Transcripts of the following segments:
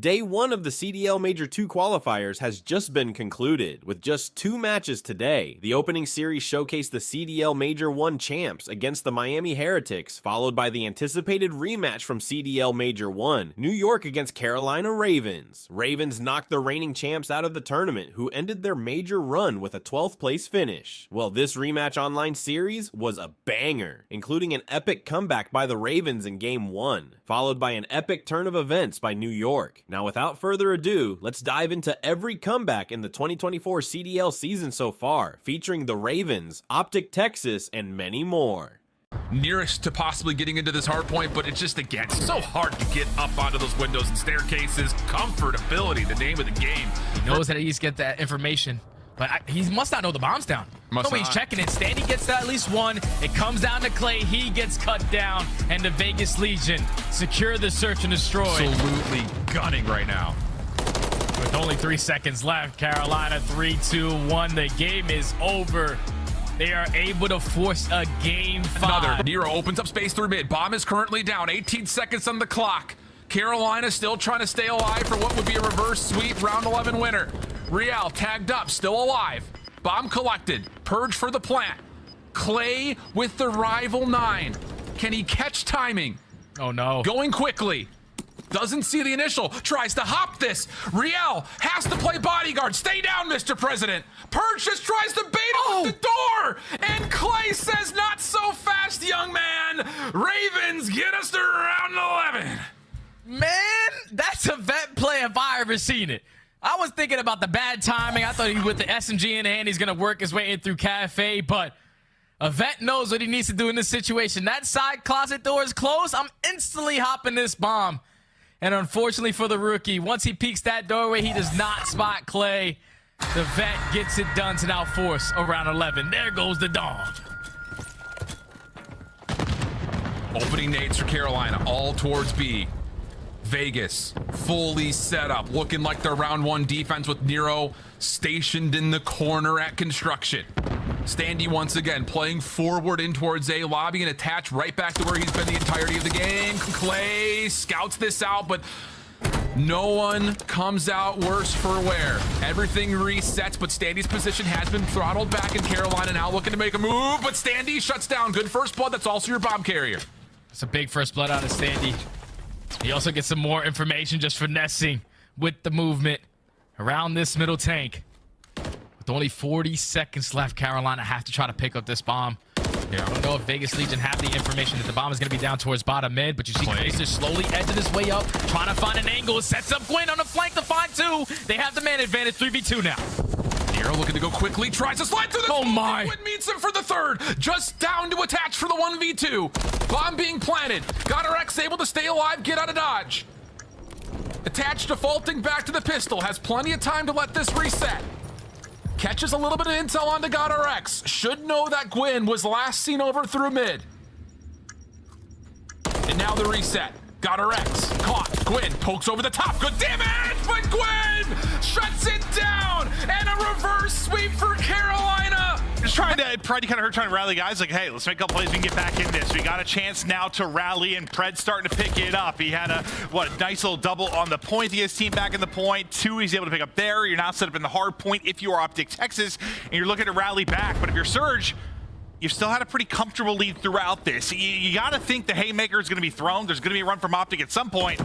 Day 1 of the CDL Major 2 qualifiers has just been concluded, with just 2 matches today. The opening series showcased the CDL Major 1 champs against the Miami Heretics, followed by the anticipated rematch from CDL Major 1, New York against Carolina Ravens. Ravens knocked the reigning champs out of the tournament, who ended their major run with a 12th place finish. Well, this rematch online series was a banger, including an epic comeback by the Ravens in Game 1, followed by an epic turn of events by New York. Now, without further ado, let's dive into every comeback in the 2024 CDL season so far, featuring the Ravens, OpTic Texas, and many more. Nearest to possibly getting into this hard point, but it's just, again, so hard to get up onto those windows and staircases. Comfortability, the name of the game. He knows that he's get that information, but he must not know the bomb's down. He's checking it. Standy gets at least one. It comes down to Clay. He gets cut down, and the Vegas Legion secure the search and destroy. Absolutely gunning right now. With only 3 seconds left, Carolina 3, 2, 1. The game is over. They are able to force a game 5. Another. Nero opens up space through mid. Bomb is currently down. 18 seconds on the clock. Carolina still trying to stay alive for what would be a reverse sweep round 11 winner. Real tagged up, still alive. Bomb collected. Purge for the plant. Clay with the rival 9. Can he catch timing? Oh no. Going quickly. Doesn't see the initial. Tries to hop this. Riel has to play bodyguard. Stay down, Mr. President. Purge just tries to bait him at the door. And Clay says, not so fast, young man. Ravens get us to round 11. Man, that's a vet play if I ever seen it. I was thinking about the bad timing. I thought he with the SMG in hand, he's going to work his way in through Cafe, but a vet knows what he needs to do in this situation. That side closet door is closed. I'm instantly hopping this bomb. And unfortunately for the rookie, once he peeks that doorway, he does not spot Clay. The vet gets it done to now force around 11. There goes the dawn. Opening nades for Carolina, all towards B. Vegas, fully set up, looking like their round 1 defense with Nero stationed in the corner at construction. Standy once again playing forward in towards A lobby and attached right back to where he's been the entirety of the game. Clay scouts this out, but no one comes out worse for wear. Everything resets, but Standy's position has been throttled back, and Carolina now looking to make a move, but Standy shuts down. Good first blood. That's also your bomb carrier. It's a big first blood out of Standy. He also gets some more information, just finessing with the movement around this middle tank. With only 40 seconds left, Carolina have to try to pick up this bomb. Yeah. I don't know if Vegas Legion have the information that the bomb is going to be down towards bottom mid, but you see Clay just slowly edging his way up, trying to find an angle. Sets up Gwen on the flank to find 2. They have the man advantage, 3v2 now. Nero looking to go quickly, tries to slide through the Oh my! Gwen meets him for the 3rd. Just down to attach for the 1v2. Bomb being planted. Got her X able to stay alive, get out of dodge. Attached defaulting back to the pistol. Has plenty of time to let this reset. Catches a little bit of intel onto GodRx. Should know that Gwen was last seen over through mid. And now the reset. GodRx caught. Gwen pokes over the top. Good damage, but Gwen shuts it down. And a reverse sweep for Carolina. Just trying to rally guys like, hey, let's make a couple plays, we can get back in this. We got a chance now to rally, and Pred's starting to pick it up. He had a nice little double on the point. He has team back in the point. 2 he's able to pick up there. You're now set up in the hard point if you are OpTic Texas, and you're looking to rally back. But if you're Surge, you've still had a pretty comfortable lead throughout this. You got to think the haymaker is going to be thrown. There's going to be a run from OpTic at some point.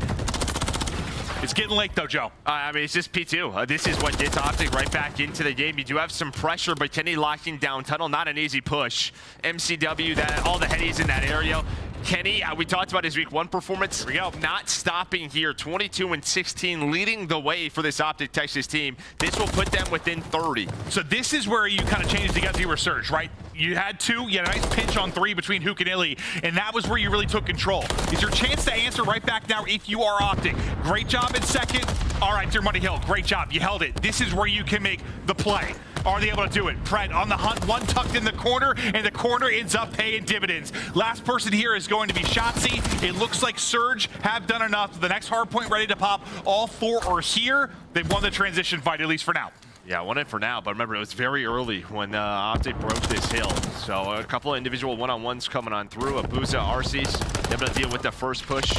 It's getting late though, Joe. I mean, it's just P2. This is what gets OpTic right back into the game. You do have some pressure, but Kenny locking down tunnel, not an easy push. MCW, all the headies in that area. Kenny, we talked about his week 1 performance. Here we go. Not stopping here. 22 and 16, leading the way for this OpTic Texas team. This will put them within 30. So this is where you kind of changed to get the research, right? You had 2, you had a nice pinch on 3 between Hook and Illy, and that was where you really took control. It's your chance to answer right back now if you are OpTic. Great job in second. All right, Dear Money Hill, great job. You held it. This is where you can make the play. Are they able to do it? Pred on the hunt, 1 tucked in the corner, and the corner ends up paying dividends. Last person here is going to be Shotzi. It looks like Surge have done enough. The next hard point ready to pop. All 4 are here. They've won the transition fight, at least for now. Yeah, won it for now, but remember, it was very early when OpTic broke this hill. So a couple of individual one-on-ones coming on through. Abuza, Arceus, able to deal with the first push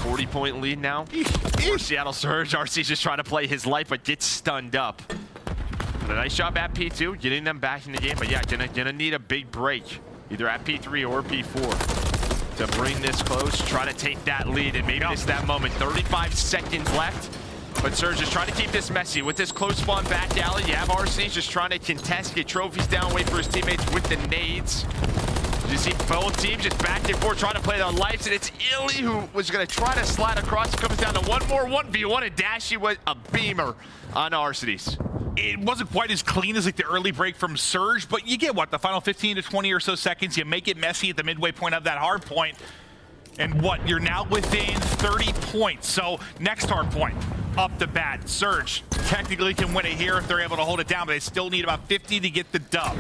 40-point lead now for Seattle Surge. RC's just trying to play his life, but gets stunned up. But a nice job at P2, getting them back in the game. But yeah, gonna need a big break, either at P3 or P4, to bring this close, try to take that lead, and maybe it's that moment. 35 seconds left. But Surge is trying to keep this messy. With this close spawn back alley, you have RC just trying to contest, get trophies down, wait for his teammates with the nades. You see both teams just back and forth trying to play their lives, and it's Illy who was going to try to slide across. It comes down to one more 1v1, and Dashy was a beamer on Arcides. It wasn't quite as clean as like the early break from Surge, but you get what, the final 15 to 20 or so seconds, you make it messy at the midway point of that hard point. And what, you're now within 30 points. So next hard point, up the bat. Surge technically can win it here if they're able to hold it down, but they still need about 50 to get the dub.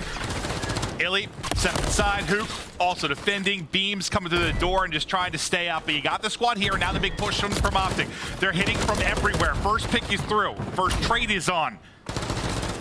Illy set up inside. Hook also defending. Beams coming through the door and just trying to stay up. But you got the squad here. Now the big push comes from OpTic. They're hitting from everywhere. First pick is through. First trade is on.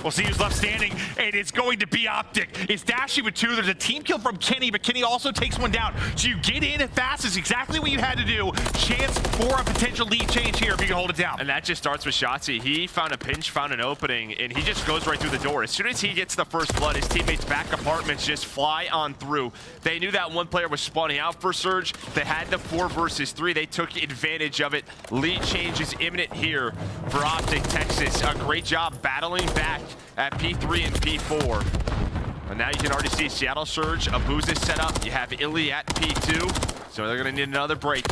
We'll see who's left standing, and it's going to be OpTic. It's Dashy with 2. There's a team kill from Kenny, but Kenny also takes one down. So you get in fast is exactly what you had to do. Chance for a potential lead change here if you can hold it down. And that just starts with Shotzi. He found a pinch, found an opening, and he just goes right through the door. As soon as he gets the first blood, his teammates' back apartments just fly on through. They knew that one player was spawning out for Surge. They had the 4 versus 3. They took advantage of it. Lead change is imminent here for OpTic Texas. A great job battling back at P3 and P4. And now you can already see Seattle Surge, Abuza set up. You have Illy at P2, so they're gonna need another break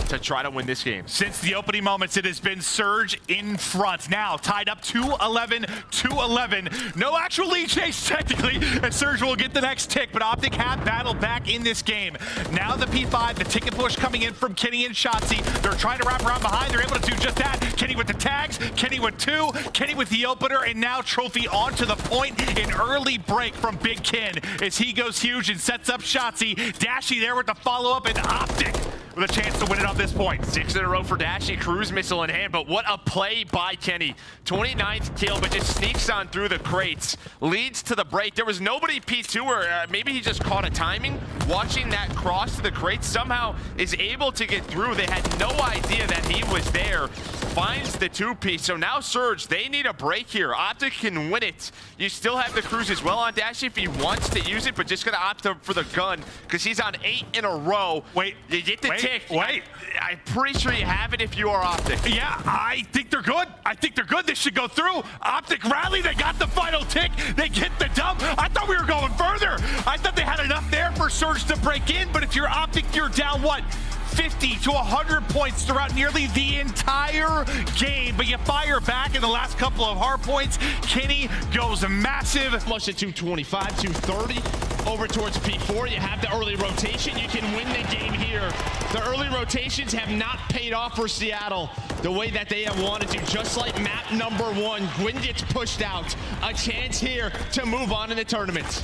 to try to win this game. Since the opening moments, it has been Surge in front. Now tied up 2-11. No actual lead chase technically, and Surge will get the next tick, but OpTic have battled back in this game. Now the P5, the ticket push coming in from Kenny and Shotzi. They're trying to wrap around behind. They're able to do just that. Kenny with the tags, Kenny with 2, Kenny with the opener, and now Trophy onto the point. An early break from Big Ken as he goes huge and sets up Shotzi. Dashy there with the follow-up, and OpTic with a chance to win it on this point. 6 in a row for Dashy, cruise missile in hand, but what a play by Kenny. 29th kill, but just sneaks on through the crates, leads to the break. There was nobody P2, or maybe he just caught a timing. Watching that cross to the crates, somehow is able to get through. They had no idea that he was there. Finds the 2-piece, so now Surge, they need a break here. OpTic can win it. You still have the cruise as well on Dashy if he wants to use it, but just gonna opt for the gun, because he's on 8 in a row. Wait, you get the tick. Wait. I'm pretty sure you have it if you are OpTic. Yeah, I think they're good. This should go through. OpTic rally, they got the final tick. They get the dub. I thought we were going further. I thought they had enough there for Surge to break in, but if you're OpTic, you're down what? 50 to 100 points throughout nearly the entire game, but you fire back in the last couple of hard points. Kenny goes massive. Much at 225, 230, over towards P4. You have the early rotation. You can win the game here. The early rotations have not paid off for Seattle the way that they have wanted to. Just like map number 1, Gwyn gets pushed out. A chance here to move on in the tournament.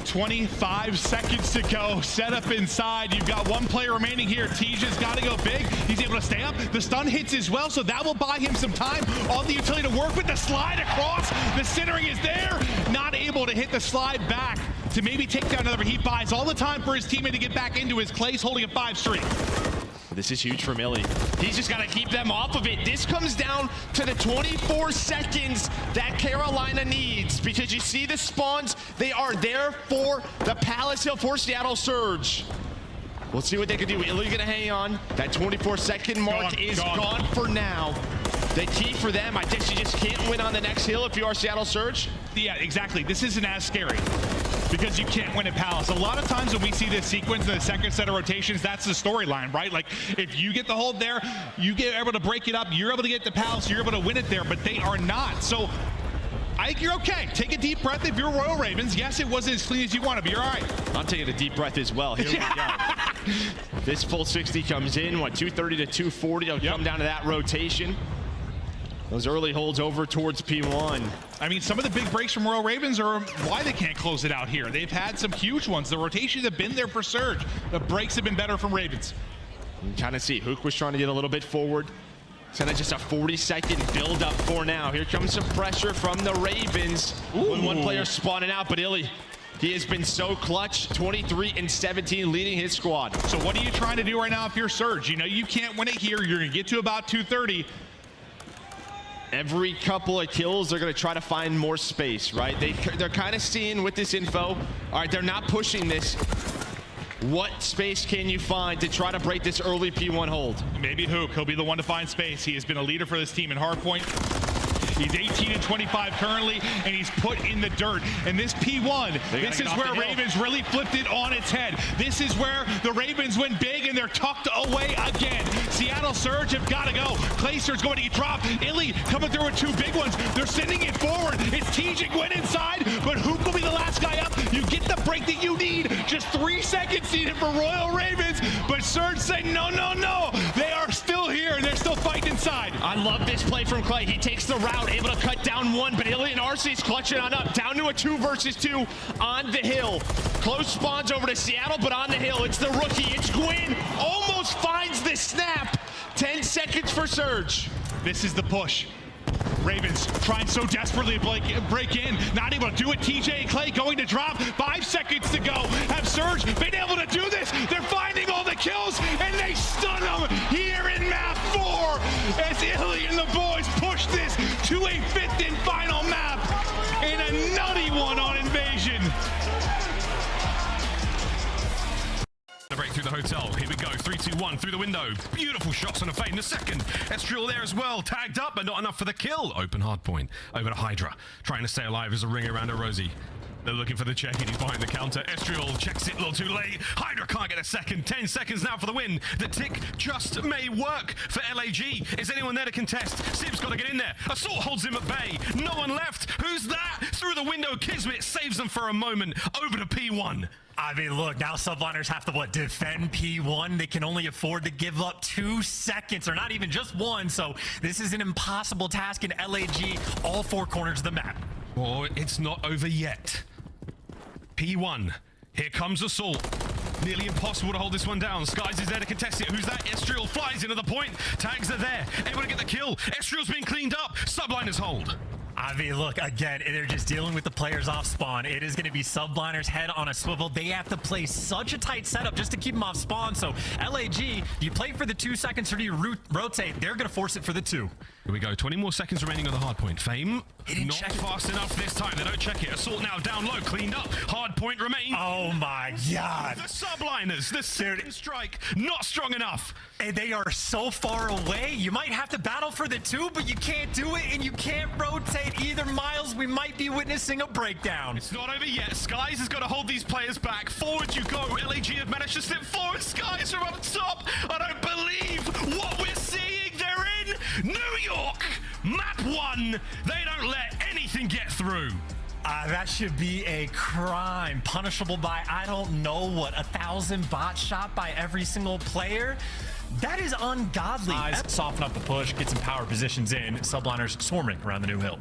25 seconds to go. Set up inside. You've got one player remaining here. Tija's got to go big. He's able to stay up. The stun hits as well, so that will buy him some time on the utility to work with the slide across. The centering is there. Not able to hit the slide back to maybe take down another. He buys all the time for his teammate to get back into his place, holding a 5 streak. This is huge for Millie. He's just got to keep them off of it. This comes down to the 24 seconds that Carolina needs, because you see the spawns. They are there for the Palace Hill for Seattle Surge. We'll see what they can do. Illy's going to hang on. That 24-second mark is gone for now. The key for them, I guess you just can't win on the next hill if you are Seattle Surge. Yeah, exactly. This isn't as scary because you can't win at Palace. A lot of times when we see this sequence in the second set of rotations, that's the storyline, right? Like, if you get the hold there, you get able to break it up, you're able to get to Palace, you're able to win it there, but they are not. So I think you're okay. Take a deep breath if you're Royal Ravens. Yes, it wasn't as clean as you want to be. You're all right. I'm taking a deep breath as well. Here we go. This full 60 comes in, what, 230 to 240. It'll come down to that rotation. Those early holds over towards P1. I mean, some of the big breaks from Royal Ravens are why they can't close it out here. They've had some huge ones. The rotations have been there for Surge. The breaks have been better from Ravens. You can kind of see Hook was trying to get a little bit forward. It's kind of just a 40-second build-up for now. Here comes some pressure from the Ravens. When one player spawning out, but Illy He has been so clutch, 23 and 17, leading his squad. So what are you trying to do right now if you're Surge? You know you can't win it here. You're going to get to about 230. Every couple of kills, they're going to try to find more space, right? They're kind of seeing with this info, all right, they're not pushing this. What space can you find to try to break this early P1 hold? Maybe Hook. He'll be the one to find space. He has been a leader for this team in Hardpoint. He's 18 and 25 currently, and he's put in the dirt. And this P1, this is where Ravens really flipped it on its head. This is where the Ravens went big, and they're tucked away again. Seattle Surge have got to go. Clayster's going to get dropped. Illy coming through with 2 big ones. They're sending it forward. It's TJ went inside, but Hook will be the last guy up. You get the break that you need. Just 3 seconds needed for Royal Ravens, but Surge saying no, no, no. They are still here, and they're still fighting inside. I love this play from Clay. He takes the route, able to cut down one, but Illy and RC's clutching on up. Down to a 2 versus 2 on the hill. Close spawns over to Seattle, but on the hill, it's the rookie. It's Gwyn. Almost finds the snap. 10 seconds for Surge. This is the push. Ravens trying so desperately to break in, not able to do it. TJ and Clay going to drop. 5 seconds to go. Have Surge been able to do this? They're finding all the kills, and they stun them here in map 4 as Illy and the boys push this to a 5th and final map in a nutty one on Invasion. The break through the hotel. Here we go. 3, 2, 1 through the window. Beautiful shots on a fade in the second. Estriel there as well. Tagged up, but not enough for the kill. Open hardpoint. Over to Hydra. Trying to stay alive as a ring around a Rosie. They're looking for the check and he's behind the counter. Estriel checks it a little too late. Hydra can't get a second. 10 seconds now for the win. The tick just may work for LAG. Is anyone there to contest? Sib's got to get in there. Assault holds him at bay. No one left. Who's that? Through the window, Kismet saves them for a moment. Over to P1. I mean, look, now subliners have to, defend P1. They can only afford to give up 2 seconds, or not even just 1. So this is an impossible task in LAG, all 4 corners of the map. Oh, it's not over yet. P1. Here comes Assault. Nearly impossible to hold this one down. Skies is there to contest it. Who's that? Estriel flies into the point. Tags are there. Able to get the kill. Estriel's been cleaned up. Subliners hold. I mean, look, again, they're just dealing with the players off spawn. It is going to be subliners head on a swivel. They have to play such a tight setup just to keep them off spawn. So LAG, do you play for the 2 seconds or do you rotate? They're going to force it for the 2. Here we go. 20 more seconds remaining on the hard point. Fame, not fast enough this time. They don't check it. Assault now down low, cleaned up. Hard point remains. Oh my God. The subliners, the second strike, not strong enough. And they are so far away. You might have to battle for the 2, but you can't do it and you can't rotate either. Miles, we might be witnessing a breakdown. It's not over yet. Skies has got to hold these players back. Forward you go. LAG have managed to slip forward. Skies are on top. I don't believe what we're seeing. They're in New York. Map 1. They don't let anything get through. That should be a crime, punishable by, I don't know what, 1,000 bots shot by every single player. That is ungodly. Soften up the push, get some power positions in. Subliners swarming around the new hill.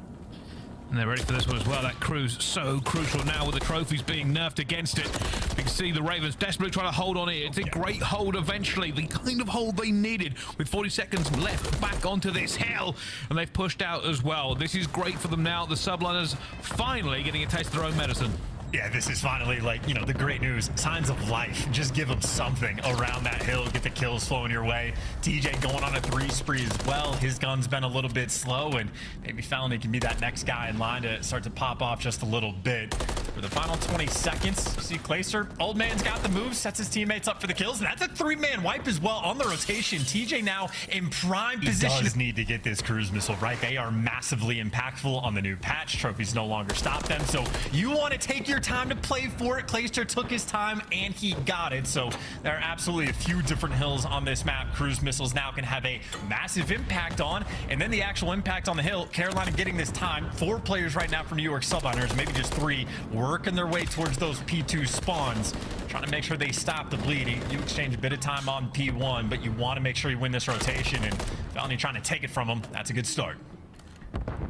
And they're ready for this one as well. That crew's so crucial now with the trophies being nerfed against it. You can see the Ravens desperately trying to hold on it. It's a great hold eventually. The kind of hold they needed with 40 seconds left back onto this hill. And they've pushed out as well. This is great for them now. The subliners finally getting a taste of their own medicine. Yeah, this is finally, like, you know, the great news. Signs of life. Just give them something around that hill. Get the kills flowing your way. TJ going on a 3 spree as well. His gun's been a little bit slow, and maybe Felony can be that next guy in line to start to pop off just a little bit. For the final 20 seconds, see Clayster, old man's got the moves, sets his teammates up for the kills, and that's a 3-man wipe as well on the rotation. TJ now in prime position. He does need to get this cruise missile right. They are massively impactful on the new patch. Trophies no longer stop them, so you want to take your time to play for it. Clayster took his time and he got it. So there are absolutely a few different hills on this map. Cruise missiles now can have a massive impact on, and then the actual impact on the hill. Carolina getting this time. 4 players right now for New York subliners, maybe just 3, working their way towards those P2 spawns, trying to make sure they stop the bleeding. You exchange a bit of time on P1, but you want to make sure you win this rotation, and Felony trying to take it from them. That's a good start.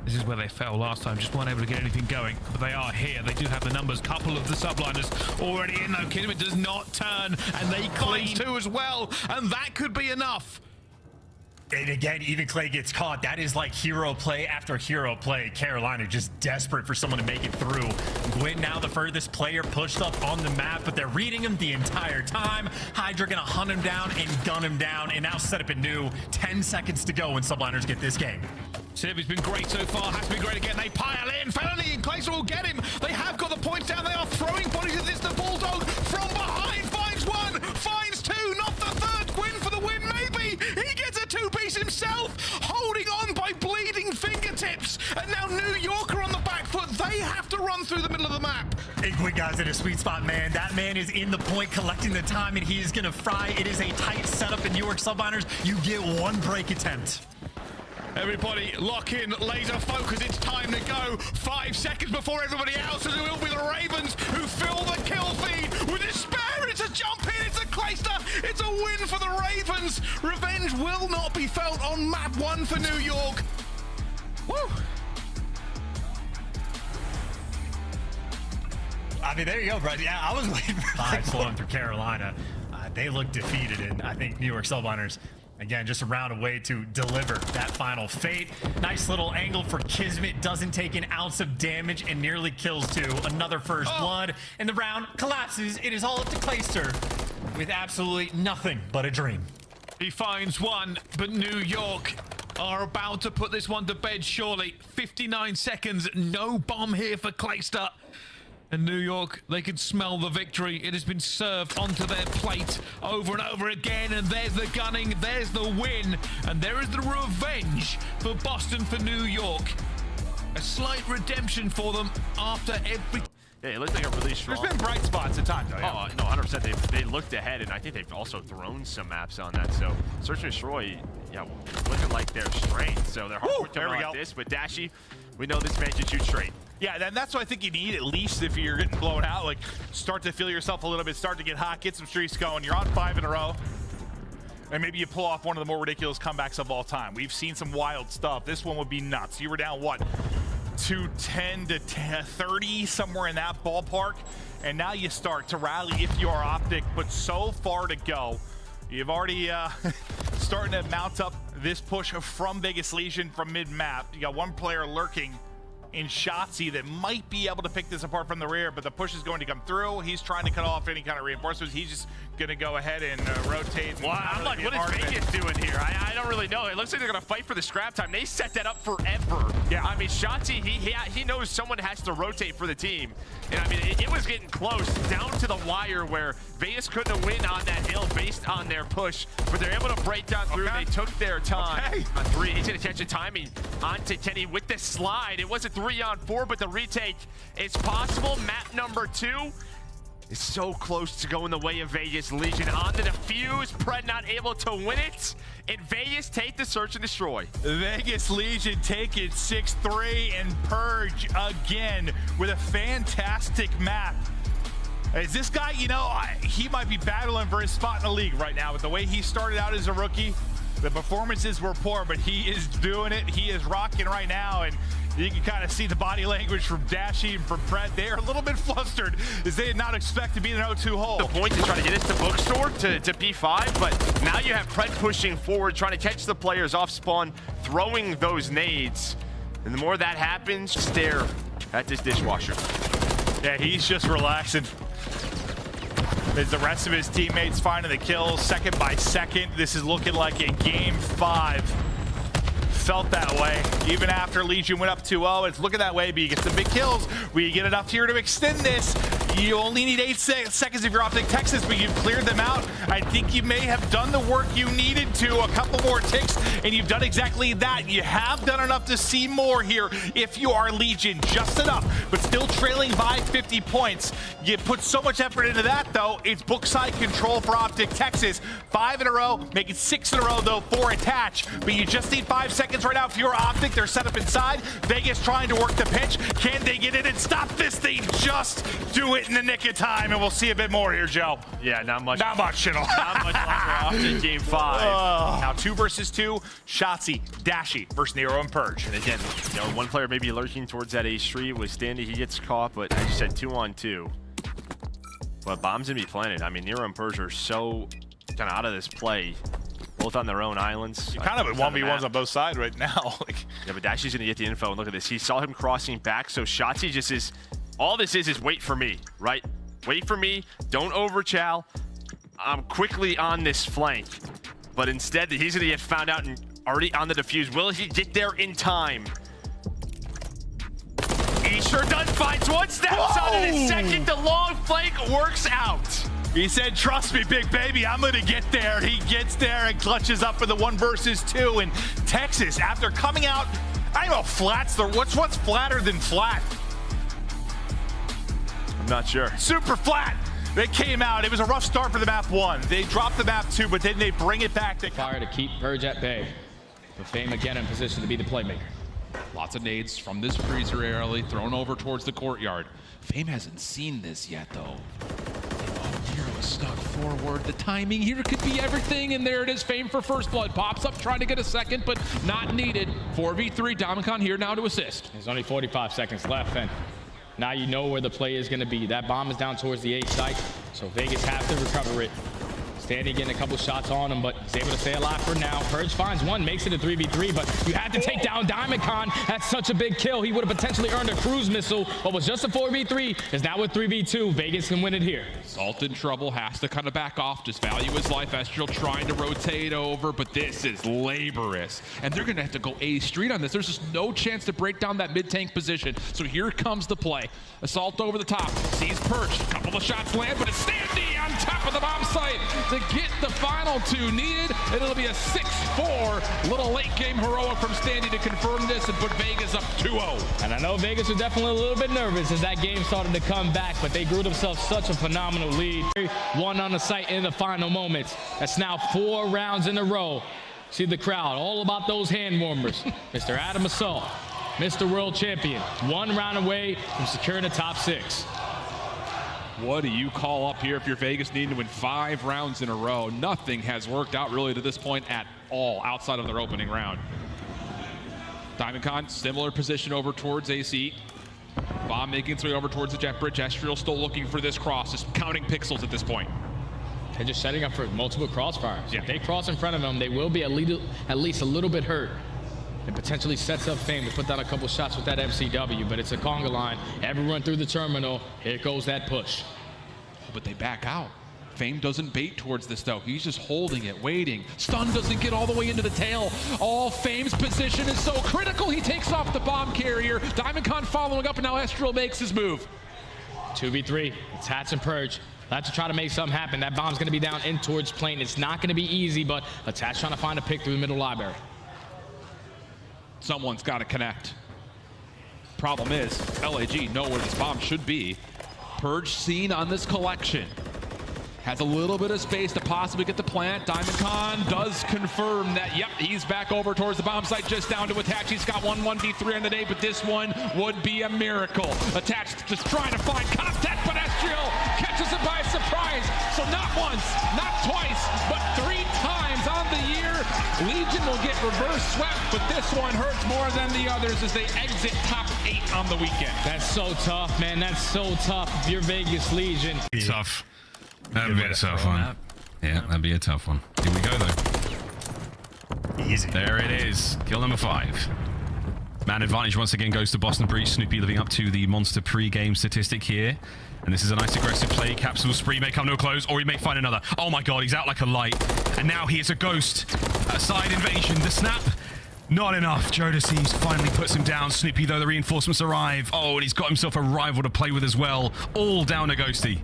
This is where they fell last time, just weren't able to get anything going. But they are here. They do have the numbers. Couple of the subliners already in, though. Kismet does not turn, and they clean 2 as well. And that could be enough. And again, even Clay gets caught. That is like hero play after hero play. Carolina just desperate for someone to make it through. Gwyn now the furthest player pushed up on the map, but they're reading him the entire time. Hydra gonna hunt him down and gun him down, and now set up a new 10 seconds to go when Subliners get this game. Civi's been great so far, has to be great again. They pile in. Felony and Clayster will get him. They have got the points down. They are throwing bodies at this. The Bulldog from behind finds one, finds two, not the third. Gwyn for the win, maybe. He gets a two-piece himself, holding on by bleeding fingertips. And now New York are on the back foot. They have to run through the middle of the map. Big Gwyn guy's in a sweet spot, man. That man is in the point, collecting the time, and he is gonna fry. It is a tight setup in New York Subliners. You get one break attempt. Everybody lock in, laser focus, it's time to go. 5 seconds before everybody else, and it will be the Ravens who fill the kill feed with despair. It's a jump in, it's a Clayster, it's a win for the Ravens. Revenge will not be felt on map 1 for New York. Woo! I mean, there you go, bro. Yeah, I was waiting for five flowing through Carolina. They look defeated, and I think New York Subliners, again, just a round away to deliver that final fate. Nice little angle for Kismet. Doesn't take an ounce of damage and nearly kills two. Another first blood, and the round collapses. It is all up to Clayster with absolutely nothing but a dream. He finds one, but New York are about to put this one to bed, surely. 59 seconds, no bomb here for Clayster. And New York, they can smell the victory. It has been served onto their plate over and over again. And there's the gunning, there's the win. And there is the revenge for Boston, for New York. A slight redemption for them after every... Yeah, it looks like a really strong... There's been bright spots at times, though. Yeah. Oh, no, 100%. They looked ahead, and I think they've also thrown some maps on that. So, Search and Destroy, yeah, looking like their strength. So, they're hard to like this. But Dashy, we know this man can shoot straight. Yeah, that's what I think you need, at least if you're getting blown out. Like, start to feel yourself a little bit, start to get hot, get some streaks going. You're on 5 in a row. And maybe you pull off one of the more ridiculous comebacks of all time. We've seen some wild stuff. This one would be nuts. You were down, what, 210 to 30, somewhere in that ballpark. And now you start to rally if you are OpTic, but so far to go. You've already starting to mount up this push from Vegas Legion from mid-map. You got one player lurking in Shotzi that might be able to pick this apart from the rear, but the push is going to come through. He's trying to cut off any kind of reinforcements. He's just going to go ahead and rotate. Well, I'm like, what is Vegas doing here? I don't really know. It looks like they're going to fight for the scrap time. They set that up forever. Yeah. I mean, Shotzi, he knows someone has to rotate for the team. And I mean, it was getting close, down to the wire where Vegas couldn't win on that hill based on their push, but they're able to break down through. They took their time. On 3, he's going to catch the timing onto Kenny with the slide. It was a 3-on-4, but the retake is possible. Map number 2 is so close to going the way of Vegas Legion. On the defuse, Pred not able to win it. And Vegas take the Search and Destroy. Vegas Legion take it 6-3 and Purge again with a fantastic map. Is this guy, you know, he might be battling for his spot in the league right now with the way he started out as a rookie. The performances were poor, but he is doing it. He is rocking right now, and you can kind of see the body language from Dashy and from Pred. They are a little bit flustered as they did not expect to be in an 0-2 hole. The point is trying to get us to bookstore to P5, but now you have Pred pushing forward, trying to catch the players off spawn, throwing those nades. And the more that happens, stare at this dishwasher. Yeah, he's just relaxing. As the rest of his teammates finding the kills second by second. This is looking like a game 5. Felt that way. Even after Legion went up 2-0, it's looking that way, but you get some big kills. We get enough here to extend this. You only need 8 seconds if you're OpTic Texas, but you've cleared them out. I think you may have done the work you needed to. A couple more ticks, and you've done exactly that. You have done enough to see more here if you are Legion. Just enough, but still trailing by 50 points. You put so much effort into that, though. It's bookside control for OpTic Texas. 5 in a row, make it 6 in a row, though, for attach. But you just need 5 seconds right now. If you're OpTic, they're set up inside. Vegas trying to work the pitch. Can they get in and stop this? They just do it in the nick of time, and we'll see a bit more here, Joe. Yeah, not much. Not much at all. Not much longer OpTic game 5. Now 2 versus 2. Shotzi, Dashy versus Nero and Purge. And again, you know, one player maybe lurking towards that A street with Standy. He gets caught, but as you said, 2-on-2. But bombs gonna be planted. I mean, Nero and Purge are so kind of out of this play. both on their own islands. Kind of at 1v1s on both sides right now. Yeah, but Dashy's gonna get the info, and look at this. He saw him crossing back, so Shotzzy just is, all this is wait for me, right? Wait for me, don't overchow. I'm quickly on this flank. But instead, he's gonna get found out and already on the defuse. Will he get there in time? He sure does, finds one, steps on it in second. The long flank works out. He said, trust me, big baby, I'm gonna get there. He gets there and clutches up for the 1 versus 2. And Texas, after coming out, I don't know, flat's the, what's flatter than flat? I'm not sure. Super flat. They came out. It was a rough start for the map 1. They dropped the map 2, but then they bring it back. Fire to keep Purge at bay. But Fame again in position to be the playmaker. Lots of nades from this freezer early, thrown over towards the courtyard. Fame hasn't seen this yet, though. Hero is stuck forward. The timing here could be everything, and there it is. Fame for first blood. Pops up, trying to get a second, but not needed. 4v3, Domicon here now to assist. There's only 45 seconds left, and now you know where the play is going to be. That bomb is down towards the A site, so Vegas have to recover it. Standing getting a couple shots on him, but he's able to stay alive for now. Purge finds one, makes it a 3v3, but you had to take down Diamondcon. That's such a big kill. He would have potentially earned a cruise missile, but was just a 4v3. Is now with 3v2. Vegas can win it here. Salt in trouble, has to kind of back off, just value his life. Estriel trying to rotate over, but this is laborious. And they're going to have to go A Street on this. There's just no chance to break down that mid-tank position. So here comes the play. Assault over the top, sees Purge. A couple of shots land, but it's Standy on top of the bomb site to get the final 2 needed. It'll be a 6-4. Little late game heroic from Standy to confirm this and put Vegas up 2-0. And I know Vegas was definitely a little bit nervous as that game started to come back, but they grew themselves such a phenomenal lead. 1 on the site in the final moments. That's now 4 rounds in a row. See the crowd, all about those hand warmers. Mr. Adam Assault, Mr. World Champion, 1 round away from securing the top 6. What do you call up here if you're Vegas needing to win 5 rounds in a row? Nothing has worked out really to this point at all outside of their opening round. Diamondcon, similar position over towards AC. Bomb making its way over towards the jet bridge. Estriel still looking for this cross, just counting pixels at this point. They're just setting up for multiple crossfires. Yeah. If they cross in front of them, they will be at least a little bit hurt. It potentially sets up Fame to put down a couple shots with that MCW, but it's a conga line. Everyone through the terminal. Here goes that push. But they back out. Fame doesn't bait towards this, though. He's just holding it, waiting. Stun doesn't get all the way into the tail. All Fame's position is so critical. He takes off the bomb carrier. Diamondcon following up, and now Estriel makes his move. 2v3. It's Hatch and Purge. Let's try to make something happen. That bomb's going to be down in towards plane. It's not going to be easy, but Hatch trying to find a pick through the middle library. Someone's got to connect. Problem is, LAG know where this bomb should be. Purge seen on this collection. Has a little bit of space to possibly get the plant. Diamondcon does confirm that, yep, he's back over towards the bomb site, just down to Attach. He's got 1v3 on the day, but this one would be a miracle. Attach just trying to find contact, but Estriel catches it by surprise. So not once, not twice, but 3 times on the year. Legion will get reverse swept, but this one hurts more than the others as they exit top 8 on the weekend. That's so tough, man. That's so tough if you're Vegas Legion. Tough. That'd be a tough one. Yeah, that'd be a tough one. Here we go, though. Easy. There it is. Kill number 5. Man advantage once again goes to Boston Breach. Snoopy living up to the monster pre-game statistic here. And this is a nice aggressive play. Capsule spree may come no close, or he may find another. Oh my god, he's out like a light. And now he is a ghost. A side invasion. The snap. Not enough. Jodeci's finally puts him down. Snoopy, though, the reinforcements arrive. Oh, and he's got himself a rival to play with as well. All down to Ghosty.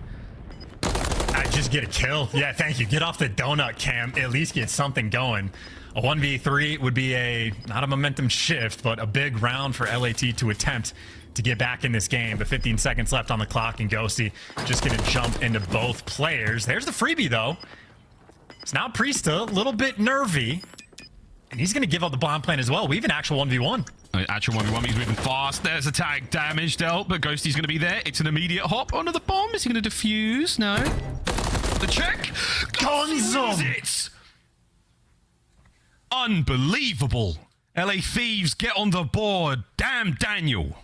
I just get a kill. Yeah, thank you. Get off the donut cam. At least get something going. A 1v3 would be not a momentum shift, but a big round for LAT to attempt to get back in this game. But 15 seconds left on the clock, and Ghosty just going to jump into both players. There's the freebie, though. It's now Priesta, a little bit nervy. And he's going to give up the bomb plan as well. We have an actual 1v1. Actual 1v1, he's moving fast. There's a tag damage dealt, but Ghosty's going to be there. It's an immediate hop onto the bomb. Is he going to defuse? No. The check. Gonzo! It. Unbelievable. LA Thieves get on the board. Damn Daniel.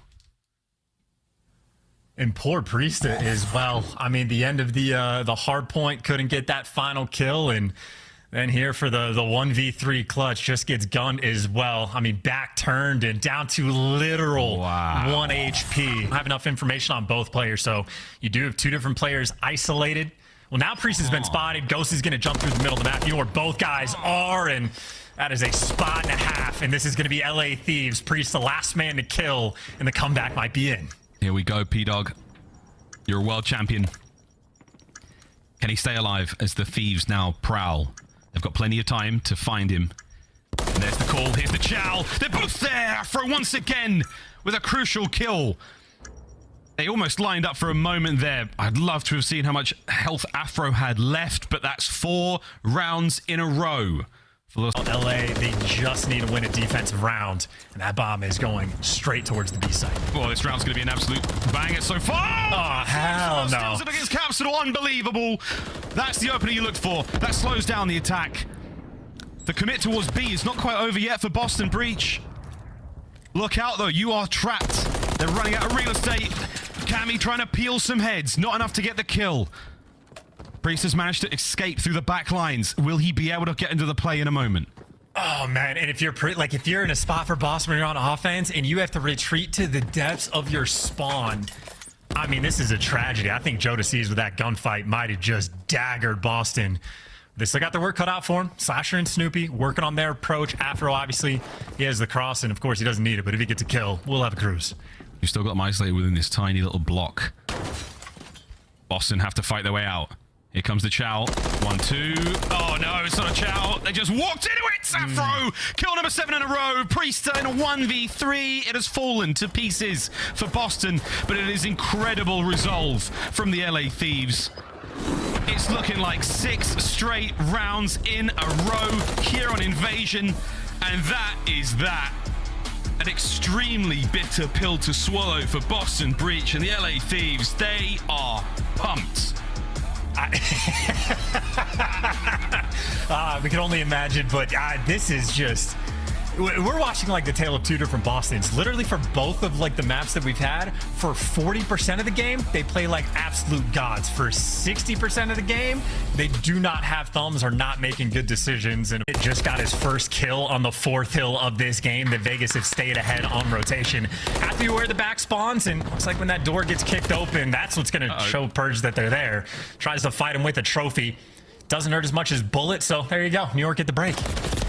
And poor Priesta as well. I mean, the end of the hard point couldn't get that final kill, and Then here for the 1v3 clutch, just gets gunned as well. I mean, back turned and down to literal 1 HP. I have enough information on both players, so you do have two different players isolated. Well, now Priest has been spotted. Ghost is going to jump through the middle of the map. You know where both guys are, and that is a spot and a half, and this is going to be LA Thieves. Priest, the last man to kill, and the comeback might be in. Here we go, P-Dog. You're a world champion. Can he stay alive as the Thieves now prowl? They've got plenty of time to find him. And there's the call. Here's the chow. They're both there for once again with a crucial kill. They almost lined up for a moment there. I'd love to have seen how much health Afro had left, but that's 4 rounds in a row. For LA, they just need to win a defensive round, and that bomb is going straight towards the B site. Well, this round's going to be an absolute banger so far. Oh, hell no. Steals it against Capsule. Unbelievable. That's the opener you looked for. That slows down the attack. The commit towards B is not quite over yet for Boston Breach. Look out, though. You are trapped. They're running out of real estate. Cammy trying to peel some heads. Not enough to get the kill. Priest has managed to escape through the back lines. Will he be able to get into the play in a moment? Oh man, and if you're in a spot for Boston when you're on offense and you have to retreat to the depths of your spawn, I mean, this is a tragedy. I think Jodeci's with that gunfight might have just daggered Boston. They still got their work cut out for him. Slasher and Snoopy working on their approach. Afro, obviously, he has the cross, and of course he doesn't need it, but if he gets a kill, we'll have a cruise. You've still got them isolated within this tiny little block. Boston have to fight their way out. Here comes the Chow. 1, 2. Oh, no, it's not a Chow. They just walked into it. Afro. Kill number 7 in a row. Priest in a 1v3. It has fallen to pieces for Boston, but it is incredible resolve from the LA Thieves. It's looking like 6 straight rounds in a row here on Invasion, and that is that. An extremely bitter pill to swallow for Boston Breach and the LA Thieves. They are pumped. We can only imagine, but this is just... We're watching like the tale of two different Bostons. Literally for both of like the maps that we've had, for 40% of the game, they play like absolute gods. For 60% of the game, they do not have thumbs or not making good decisions. And it just got his first kill on the 4th hill of this game. The Vegas have stayed ahead on rotation. After you wear the back spawns, and looks like when that door gets kicked open, that's what's going to show Purge that they're there. Tries to fight him with a trophy. Doesn't hurt as much as Bullet, so there you go. New York get the break.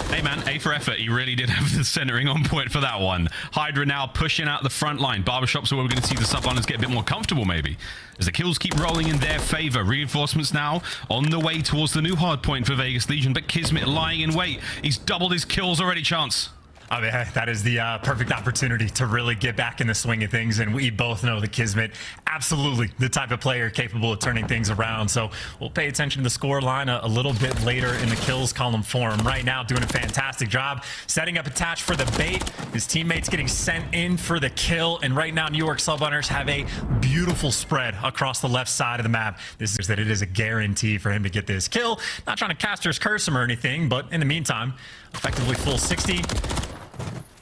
Hey man, A for effort. He really did have the centering on point for that one. Hydra now pushing out the front line. Barbershops are where we're going to see the subliners get a bit more comfortable maybe. As the kills keep rolling in their favor. Reinforcements now on the way towards the new hardpoint for Vegas Legion, but Kismet lying in wait. He's doubled his kills already, Chance. I mean, that is the perfect opportunity to really get back in the swing of things, and we both know that Kismet, absolutely the type of player capable of turning things around, so we'll pay attention to the score line a little bit later in the kills column for him. Right now, doing a fantastic job, setting up attach for the bait, his teammates getting sent in for the kill, and right now, New York Subliners have a beautiful spread across the left side of the map. This is that it is a guarantee for him to get this kill. Not trying to Caster's curse him or anything, but in the meantime, effectively full 60.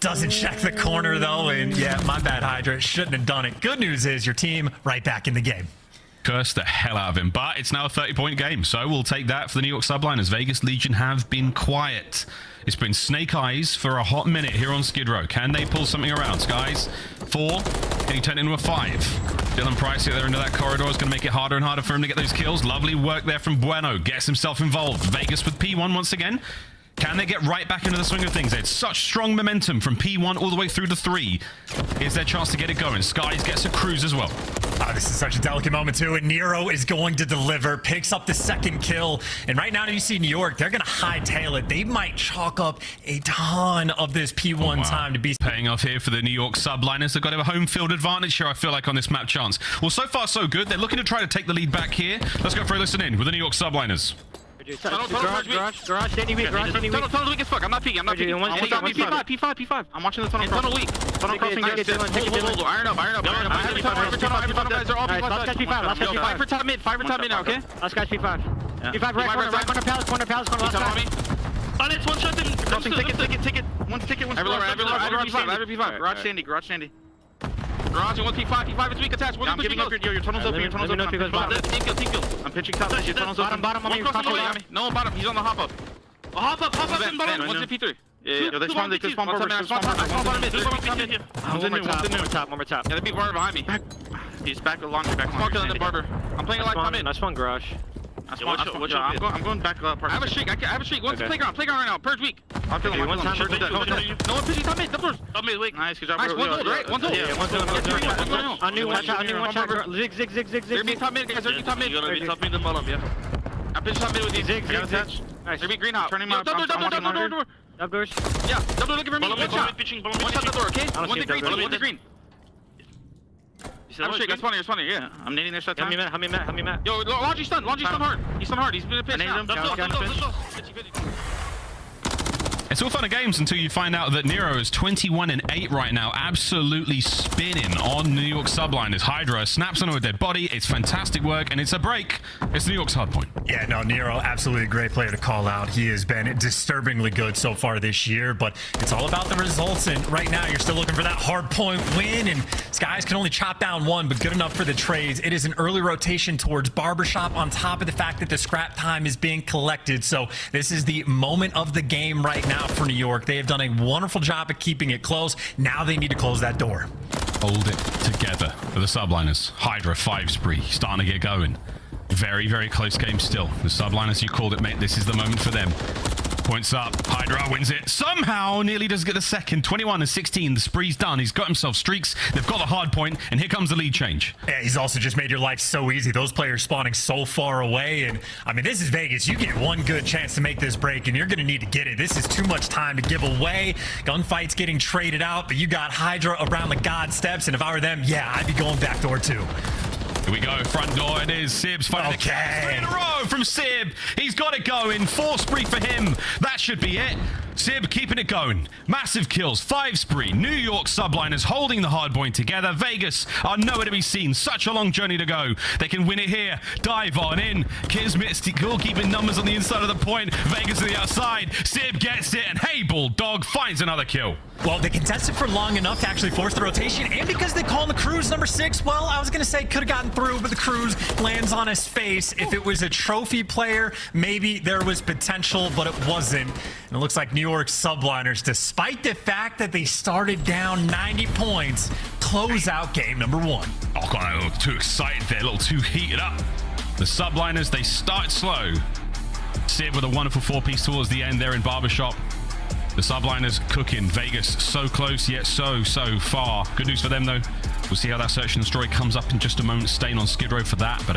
Doesn't check the corner though, and yeah, my bad, Hydra. Shouldn't have done it. Good news is your team right back in the game. Curse the hell out of him, but it's now a 30-point game, so we'll take that for the New York Subliners. Vegas Legion have been quiet. It's been snake eyes for a hot minute here on Skid Row. Can they pull something around? Skies, 4, getting turned into a 5. Dylan Price there into that corridor is going to make it harder and harder for him to get those kills. Lovely work there from Bueno. Gets himself involved. Vegas with P1 once again. Can they get right back into the swing of things? It's such strong momentum from P1 all the way through to 3. Here's their chance to get it going. Skies gets a cruise as well. This is such a delicate moment too, and Nero is going to deliver, picks up the 2nd kill, and right now you see New York, they're going to hightail it. They might chalk up a ton of this P1 time to be paying off here for the New York Subliners. They've got to have a home field advantage here, I feel like, on this map, Chance. Well, so far so good. They're looking to try to take the lead back here. Let's go for a listen in with the New York Subliners. Garage, standing weak, Tunnel's weak as fuck, I'm not peeking, P5. I'm watching the tunnel crossing. Tunnel weak. Tunnel crossing, hold. Iron up. Every tunnel guys are all P5. Last catch P5. 5 for top mid now, okay? Last catch P5. P5 right corner palace, last catch. On it, one shot, crossing, ticket. One's ticket, one's P5. Garage standing. Garage and 1 P5 is weak attached. I'm giving up your tunnel's open. Team kill. I'm pitching top. Your tunnel's open. Bottom, no, bottom. He's on the hop up. Hop up in bottom. One's in P3. Yeah, they spawned mid. One more top. Yeah, they beat Barber behind me. He's back a laundry, back laundry. On the Barber. I'm playing a light come in. Nice one, Garage. I'm going back up. I have a streak. I have a streak. One's the playground right now. Purge weak. I'll kill him. No one pitching top mid. Top mid weak. Nice, good job. Nice, one hold, right? One hold. Yeah, I knew one shot. Zig. They're being top mid, guys. They're top mid. You're gonna be top mid and bottom, yeah. I pitched top mid with these. Zig. Nice. They're being green out. Turning out. Double door. Up doors. Yeah, double looking for me. One shot. One shot the door, okay? One the green. One the green. I'm straight. That's funny. Yeah, I'm nading their shot time. How many Matt? Yo, Laundry stun hard. He's stun hard. He's been a pitch now. Let's go. It's all fun and games until you find out that Nero is 21-8 right now, absolutely spinning on New York subliners. Hydra snaps onto a dead body. It's fantastic work, and it's a break. It's New York's Hardpoint. Yeah, no, Nero, absolutely a great player to call out. He has been disturbingly good so far this year, but it's all about the results. And right now, you're still looking for that Hardpoint win, and these guys can only chop down one, but good enough for the trades. It is an early rotation towards Barbershop on top of the fact that the scrap time is being collected. So this is the moment of the game right now for New York. They have done a wonderful job at keeping it close. Now they need to close that door. Hold it together for the subliners. Hydra 5 spree starting to get going. Very, very close game still. The subliners, you called it, mate. This is the moment for them. Points up. Hydra wins it. Somehow nearly does get the second. 21-16. The spree's done. He's got himself streaks. They've got the hard point, and here comes the lead change. Yeah, he's also just made your life so easy. Those players spawning so far away. And I mean, this is Vegas. You get one good chance to make this break, and you're going to need to get it. This is too much time to give away. Gunfights getting traded out, but you got Hydra around the God steps. And if I were them, yeah, I'd be going back door too. Here we go. Front door it is. Sib's fighting three in a row from Sib. He's got it going. 4 spree for him. That should be it. Sib keeping it going. Massive kills. 5 spree. New York subliners holding the hard point together. Vegas are nowhere to be seen. Such a long journey to go. They can win it here. Dive on in. Kismet still keeping numbers on the inside of the point. Vegas on the outside. Sib gets it. And hey, Bulldog finds another kill. Well, they contested for long enough to actually force the rotation, and because they call the cruise number 6, well, I was going to say could have gotten through, but the cruise lands on his face. If it was a trophy player, maybe there was potential, but it wasn't. And it looks like New York subliners, despite the fact that they started down 90 points, close out game number 1. Oh, God, I look too excited there, a little too heated up. The subliners, they start slow. Sib with a wonderful 4-piece towards the end there in Barbershop. The subliners cooking. Vegas so close, yet so far. Good news for them, though. We'll see how that search and destroy comes up in just a moment. Staying on Skid Row for that, but